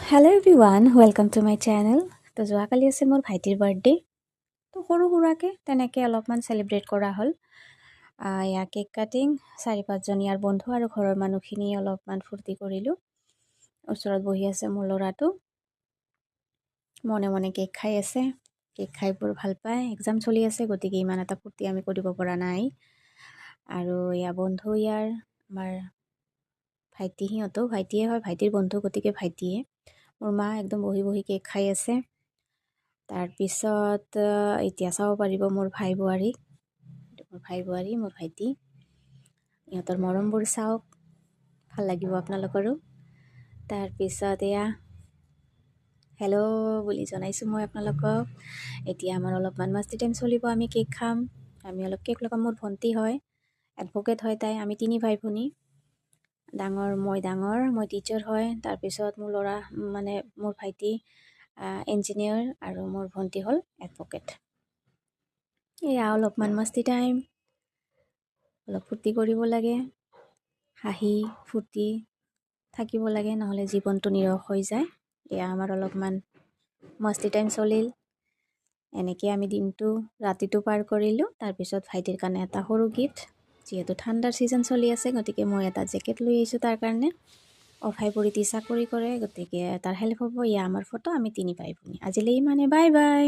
Hello' everyone welcome to my channel. তো যোৱাকালি আছিল মোৰ ভাইটিৰ বাৰ্থডে'। তো সৰু সুৰাকৈ তেনেকৈ অলপমান চেলিব্ৰেট কৰা হ'ল। ইয়াৰ কেক কাটিং, 4-5জন ইয়াৰ বন্ধু আৰু ঘৰৰ মানুহখিনি অলপমান ফূৰ্তি কৰিলোঁ। ওচৰত বহি আছে মোৰ ল'ৰাটো, মনে মনে কেক খাই আছে। কেক খাই বৰ ভাল পায়। এক্সাম চলি আছে, গতিকে ইমান এটা ফূৰ্তি আমি কৰিব পৰা নাই। আৰু বন্ধু ইয়াৰ আমাৰ ভাইটি, সিহঁতো ভাইটিয়ে হয়, ভাইটিৰ বন্ধু, গতিকে ভাইটিয়ে। মোৰ মা একদম বহি বহি কেক খাই আছে। তাৰপিছত এতিয়া চাব পাৰিব মোৰ ভাই বোৱাৰী, মোৰ ভাইটি, ইহঁতৰ মৰমবোৰ চাওক, ভাল লাগিব আপোনালোকৰো। তাৰপিছত হেল্ল' বুলি জনাইছোঁ মই আপোনালোকক। এতিয়া আমাৰ অলপমান মাষ্টি টাইম চলিব, আমি কেক খাম, আমি অলপ কেক লগাম। মোৰ ভণ্টি হয়, এডভকেট হয় তাই। আমি 3 ভাই ভনী। মই টিচাৰ হয়। তাৰপিছত মোৰ ল'ৰা মোৰ ভাইটি ইঞ্জিনিয়াৰ আৰু মোৰ ভণ্টি হ'ল এডভকেট। অলপমান মাষ্টি টাইম, অলপ ফূৰ্তি কৰিব লাগে, হাঁহি ফূৰ্তি থাকিব লাগে, নহ'লে জীৱনটো নিৰস হৈ যায়। আমাৰ অলপমান মাষ্টি টাইম চলিল। এনেকৈ আমি ৰাতিটো পাৰ কৰিলোঁ। তাৰপিছত ভাইটিৰ কাৰণে এটা সৰু গিফ্ট, যিহেতু ঠাণ্ডাৰ ছিজন চলি আছে, গতিকে মই এটা জেকেট লৈ আহিছোঁ তাৰ কাৰণে। অফাই পৰিতি চাকৰি কৰে, গতিকে তাৰ হেল্প হ'ব। আমাৰ ফটো, আমি 3 ভাই ভনী। আজিলৈ ইমানে, বাই বাই।